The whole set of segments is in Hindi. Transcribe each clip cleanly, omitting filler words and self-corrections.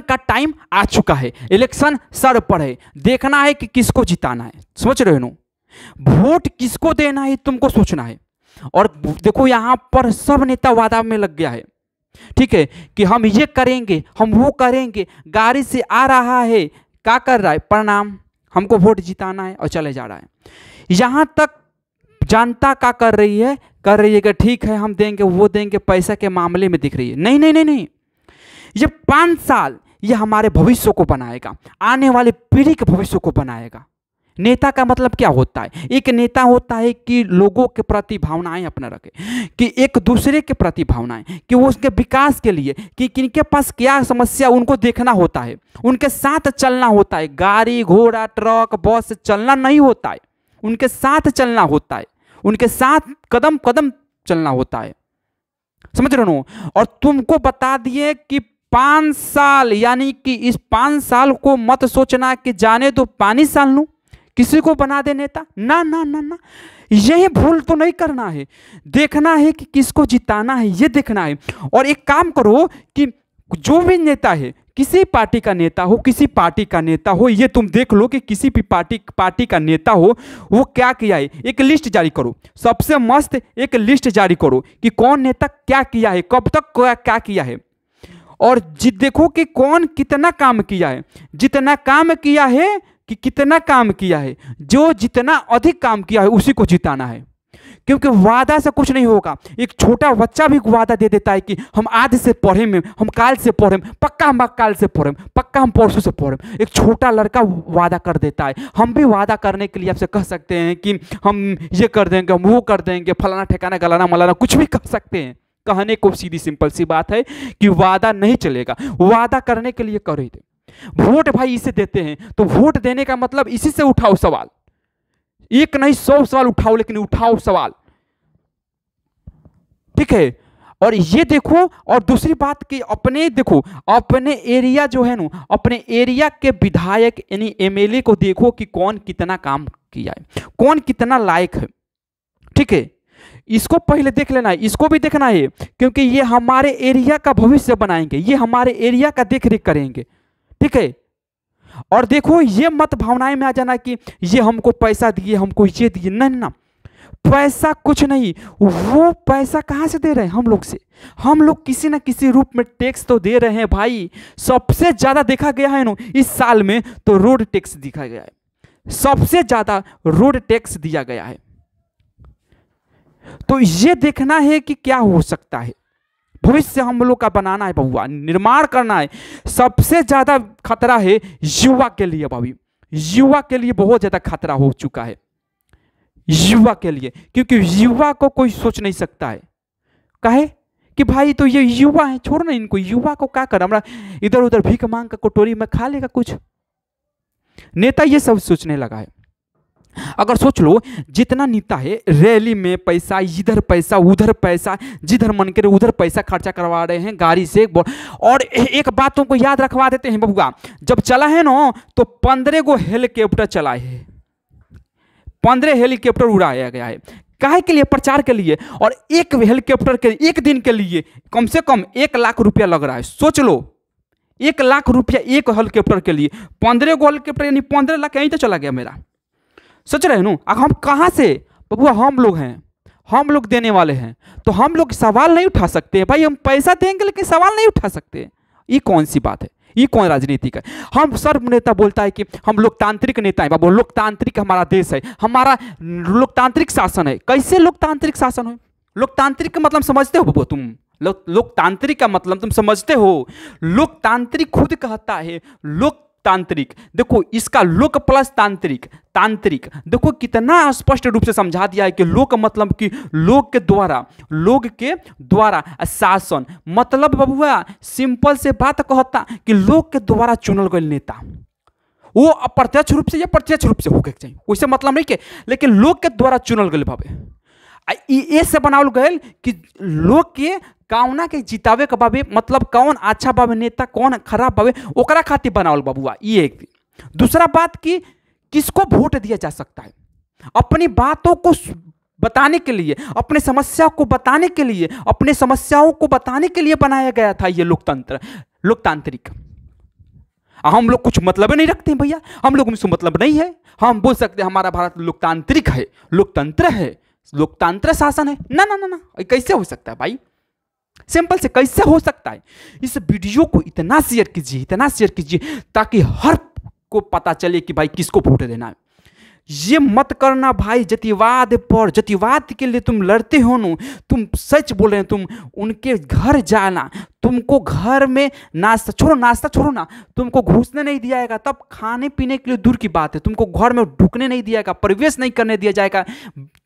का टाइम आ चुका है, इलेक्शन सर पर है, देखना है कि किसको जिताना है। समझ रहे हो ना, वोट किसको देना है तुमको सोचना है। और देखो यहाँ पर सब नेता वादा में लग गया है, ठीक है, कि हम ये करेंगे, हम वो करेंगे, गाड़ी से आ रहा है, क्या कर रहा है, प्रणाम, हमको वोट जिताना है और चले जा रहा है। यहाँ तक जनता क्या कर रही है कि ठीक है हम देंगे, वो देंगे, पैसा के मामले में दिख रही है। नहीं नहीं नहीं नहीं, ये 5 साल ये हमारे भविष्य को बनाएगा, आने वाले पीढ़ी के भविष्य को बनाएगा। नेता का मतलब क्या होता है? एक नेता होता है कि लोगों के प्रति भावनाएं अपना रखे, कि एक दूसरे के प्रति भावनाएं, कि वो उसके विकास के लिए, कि किनके पास क्या समस्या उनको देखना होता है, उनके साथ चलना होता है। गाड़ी घोड़ा ट्रक बस से चलना नहीं होता है, उनके साथ चलना होता है, उनके साथ कदम कदम चलना होता है। समझ रहे हो? और तुमको बता दिए कि 5 साल, यानी कि इस 5 साल को मत सोचना कि जाने दो 5 साल लूं, किसी को बना दे नेता, ना ना ना ना, यही भूल तो नहीं करना है। देखना है कि किसको जिताना है, ये देखना है। और एक काम करो कि जो भी नेता है, किसी पार्टी का नेता हो, किसी पार्टी का नेता हो, ये तुम देख लो कि किसी भी पार्टी का नेता हो वो क्या किया है, एक लिस्ट जारी करो, सबसे मस्त एक लिस्ट जारी करो कि कौन नेता क्या किया है, कब तक क्या किया है, और देखो कि कौन कितना काम किया है, जितना काम किया है कि कितना काम किया है, जो जितना अधिक काम किया है उसी को जिताना है। क्योंकि वादा से कुछ नहीं होगा। एक छोटा बच्चा भी वादा दे देता है कि हम आज से पढ़े में, हम काल से पढ़े, पक्का हम काल से पढ़े, पक्का हम परसों से पढ़े। एक छोटा लड़का वादा कर देता है। हम भी वादा करने के लिए आपसे कह सकते हैं कि हम ये कर देंगे, हम वो कर देंगे, फलाना ठिकाना गलाना मलाना कुछ भी कह सकते हैं। कहने को सीधी सिंपल सी बात है कि वादा नहीं चलेगा, वादा करने के लिए कर ही दे। वोट भाई इसे देते हैं, तो वोट देने का मतलब इसी से उठाओ सवाल, एक नहीं 100 सवाल उठाओ, लेकिन उठाओ सवाल, ठीक है। और ये देखो, और दूसरी बात कि अपने देखो, अपने एरिया जो है ना, अपने एरिया के विधायक यानी एमएलए को देखो कि कौन कितना काम किया है, कौन कितना लायक है, ठीक है। इसको पहले देख लेना है, इसको भी देखना है, क्योंकि ये हमारे एरिया का भविष्य बनाएंगे, ये हमारे एरिया का देख रेख करेंगे, ठीक है। और देखो ये मत भावनाएं में आ जाना कि ये हमको पैसा दिए, हमको ये दिए, नहीं ना, पैसा कुछ नहीं, वो पैसा कहां से दे रहे हैं, हम लोग से। हम लोग किसी ना किसी रूप में टैक्स तो दे रहे हैं भाई। सबसे ज्यादा देखा गया है ना इस साल में, तो रोड टैक्स दिखा गया है, सबसे ज्यादा रोड टैक्स दिया गया है। तो ये देखना है कि क्या हो सकता है, भविष्य हम लोग का बनाना है बबुआ, निर्माण करना है। सबसे ज्यादा खतरा है युवा के लिए भाभी, युवा के लिए बहुत ज्यादा खतरा हो चुका है, युवा के लिए, क्योंकि युवा को कोई सोच नहीं सकता है, कहे कि भाई तो ये युवा है, छोड़ ना इनको, युवा को क्या कर, हमारा इधर उधर भीख मांग का कटोरी में खा लेगा कुछ। नेता ये सब सोचने लगा है। अगर सोच लो जितना नेता है रैली में पैसा, इधर पैसा उधर पैसा, जिधर मन करे उधर पैसा खर्चा करवा रहे हैं गाड़ी से। और एक बात तुमको याद रखवा देते हैं बबुआ, जब चला है ना तो 15 गो हेलीकॉप्टर चला है, 15 हेलीकॉप्टर उड़ाया गया है, काहे के लिए, प्रचार के लिए। और एक हेलीकॉप्टर के एक दिन के लिए कम से कम 1 लाख रुपया लग रहा है। सोच लो 1 लाख रुपया एक हेलीकॉप्टर के लिए, 15 गो हेलीकॉप्टर यानी 15 लाख यहीं तो चला गया मेरा। सोच रहे हैं हम कहाँ से बबुआ, हम लोग हैं, हम लोग देने वाले हैं, तो हम लोग सवाल नहीं उठा सकते भाई। हम पैसा देंगे लेकिन सवाल नहीं उठा सकते, ये कौन सी बात है, ये कौन राजनीतिक है। हम सर्व नेता बोलता है कि हम लोकतांत्रिक नेता है बाबू, लोकतांत्रिक हमारा देश है, हमारा लोकतांत्रिक शासन है। कैसे लोकतांत्रिक शासन हो, लोकतांत्रिक का मतलब समझते हो बबुआ तुम, लोकतांत्रिक का मतलब तुम समझते हो। लोकतांत्रिक खुद कहता है लोकतांत्रिक, देखो इसका लोक प्लस तांत्रिक, तांत्रिक देखो कितना स्पष्ट रूप से समझा दिया है कि लोक मतलब कि लोग के द्वारा, लोग के द्वारा शासन, मतलब बबुआ सिंपल से बात कहता कि लोग के द्वारा चुनल गए नेता, वो अप्रत्यक्ष रूप से या प्रत्यक्ष रूप से होके चाहिए, वैसे मतलब नहीं के, लेकिन लोग के द्वारा चुनल गए भावे। ये से बनावल गए कि लोग के कौना के जितावे के बाबे, मतलब कौन अच्छा बाबे नेता, कौन खराब बाबे, ओकरा खातिर बनावल बाबुआ। ये एक दूसरा बात कि किसको वोट दिया जा सकता है, अपनी बातों को बताने के लिए, अपने समस्या को बताने के लिए, अपने समस्याओं को बताने के लिए बनाया गया था ये लोकतंत्र, लोकतांत्रिक। हम लोग कुछ मतलब ही नहीं रखते हैं भैया, हम लोग में मतलब नहीं है। हम बोल सकते हैं हमारा भारत लोकतांत्रिक है, लोकतंत्र है, लोकतंत्र शासन है। ना ना ना ना, कैसे हो सकता है भाई? सिंपल से कैसे हो सकता है? इस वीडियो को इतना शेयर कीजिए, इतना शेयर कीजिए, ताकि हर को पता चले कि भाई किसको वोट देना है। ये मत करना भाई जातिवाद पर, जातिवाद के लिए तुम लड़ते हो ना, तुम सच बोल रहे हैं। तुम उनके घर जाना, तुमको घर में नाश्ता छोड़ो ना, तुमको घुसने नहीं दिया जाएगा, तब खाने पीने के लिए दूर की बात है, तुमको घर में ढुकने नहीं दिया जाएगा, प्रवेश नहीं करने दिया जाएगा,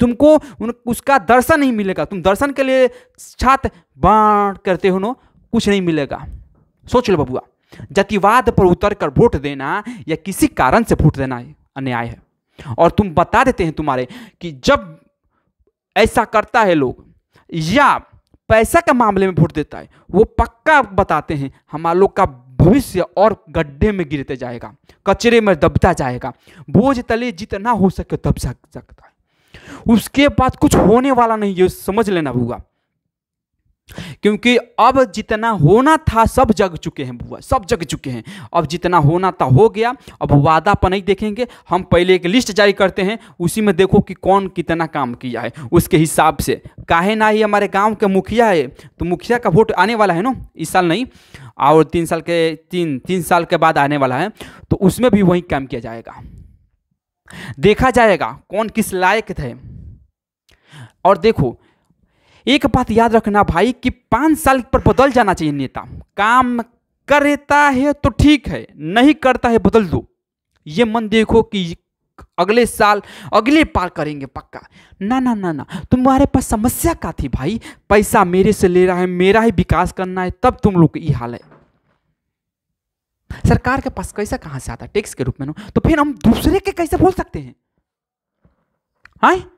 तुमको उसका दर्शन नहीं मिलेगा। तुम दर्शन के लिए छात्र बांट करते हो ना, कुछ नहीं मिलेगा। सोच लो बबुआ, जातिवाद पर उतर कर वोट देना या किसी कारण से वोट देना अन्याय है। और तुम बता देते हैं तुम्हारे कि जब ऐसा करता है लोग या पैसा के मामले में वोट देता है, वो पक्का बताते हैं हमारे लोग का भविष्य और गड्ढे में गिरते जाएगा, कचरे में दबता जाएगा, बोझ तले जितना हो सके दब सकता है, उसके बाद कुछ होने वाला नहीं है, समझ लेना बुआ। क्योंकि अब जितना होना था सब जग चुके हैं बुआ, सब जग चुके हैं। अब जितना होना था हो गया। अब वादा पर नहीं देखेंगे हम, पहले एक लिस्ट जारी करते हैं, उसी में देखो कि कौन कितना काम किया है, उसके हिसाब से। काहे ना ही हमारे गांव के मुखिया है, तो मुखिया का वोट आने वाला है ना, इस साल नहीं और 3 साल के बाद आने वाला है, तो उसमें भी वही काम किया जाएगा। देखा जाएगा कौन किस लायक थे। और देखो एक बात याद रखना भाई कि 5 साल पर बदल जाना चाहिए नेता। काम करता है तो ठीक है, नहीं करता है बदल दो। ये मन देखो कि अगले साल अगले पार करेंगे पक्का। ना ना ना ना, तुम्हारे पास समस्या क्या थी भाई? पैसा मेरे से ले रहा है, मेरा ही विकास करना है, तब तुम लोग ये हाल है। सरकार के पास पैसा कहां से आता है? टैक्स के रूप में ना, तो फिर हम दूसरे के कैसे बोल सकते हैं? हाँ,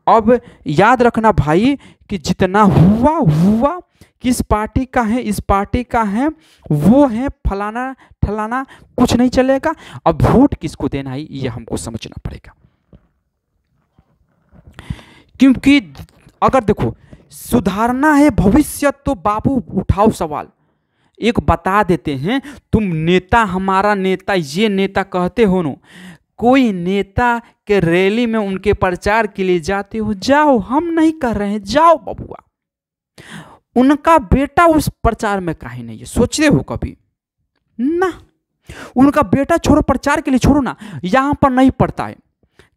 अब याद रखना भाई कि जितना हुआ किस पार्टी का है, इस पार्टी का है, वो है फलाना ठलाना, कुछ नहीं चलेगा। अब वोट किसको देना है ये हमको समझना पड़ेगा। क्योंकि अगर देखो सुधारना है भविष्य तो बाबू उठाओ सवाल। एक बता देते हैं, तुम नेता हमारा नेता ये नेता कहते हो ना, कोई नेता के रैली में उनके प्रचार के लिए जाते हो, जाओ, हम नहीं कर रहे हैं, जाओ बबुआ। उनका बेटा उस प्रचार में काहे नहीं है, सोचते हो कभी? ना, उनका बेटा छोड़ो, प्रचार के लिए छोड़ो ना, यहां पर नहीं पढ़ता है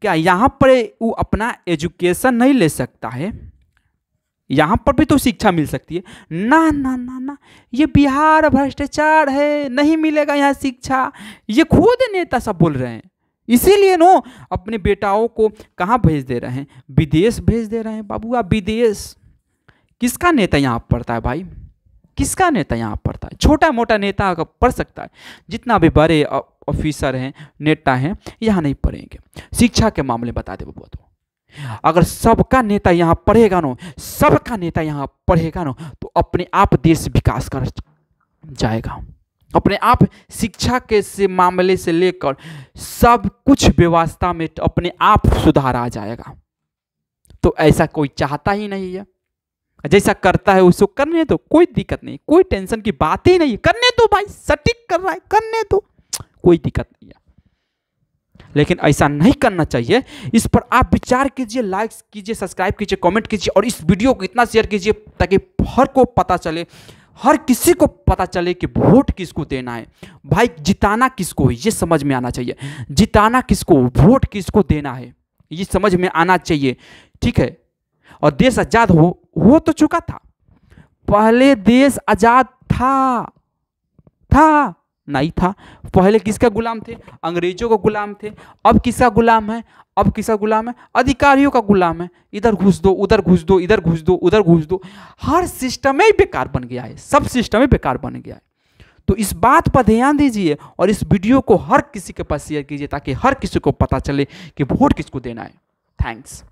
क्या? यहां पर वो अपना एजुकेशन नहीं ले सकता है? यहां पर भी तो शिक्षा मिल सकती है ना। ना ना ना, ये बिहार भ्रष्टाचार है, नहीं मिलेगा यहाँ शिक्षा, ये खुद नेता सब बोल रहे हैं। इसीलिए नो अपने बेटाओं को कहाँ भेज दे रहे हैं? विदेश भेज दे रहे हैं बाबूआ, विदेश। किसका नेता यहाँ पढ़ता है भाई? किसका नेता यहाँ पढ़ता है? छोटा मोटा नेता अगर पढ़ सकता है, जितना भी बड़े ऑफिसर हैं, नेता हैं, यहाँ नहीं पढ़ेंगे। शिक्षा के मामले बता दे बबुआ, तो अगर सबका नेता यहाँ पढ़ेगा ना, सबका नेता यहाँ पढ़ेगा ना, तो अपने आप देश विकास कर जाएगा। अपने आप शिक्षा के से मामले से लेकर सब कुछ व्यवस्था में अपने आप सुधार आ जाएगा। तो ऐसा कोई चाहता ही नहीं है। जैसा करता है उसको करने दो, कोई दिक्कत नहीं, कोई टेंशन की बात ही नहीं, करने दो भाई, सटीक कर रहा है करने दो, कोई दिक्कत नहीं है। लेकिन ऐसा नहीं करना चाहिए। इस पर आप विचार कीजिए, लाइक कीजिए, सब्सक्राइब कीजिए, कमेंट कीजिए और इस वीडियो को इतना शेयर कीजिए ताकि हर को पता चले, हर किसी को पता चले कि वोट किसको देना है। भाई जिताना किसको है ये समझ में आना चाहिए, जिताना किसको, वोट किसको देना है ये समझ में आना चाहिए, ठीक है। और देश आजाद हो तो चुका था, पहले देश आजाद था नहीं था। पहले किसका गुलाम थे? अंग्रेजों का गुलाम थे। अब किसका गुलाम है? अब किसका गुलाम है? अधिकारियों का गुलाम है। इधर घुस दो, उधर घुस दो, इधर घुस दो, उधर घुस दो, हर सिस्टम ही बेकार बन गया है, सब सिस्टम ही बेकार बन गया है। तो इस बात पर ध्यान दीजिए और इस वीडियो को हर किसी के पास शेयर कीजिए ताकि हर किसी को पता चले कि वोट किसको देना है। थैंक्स।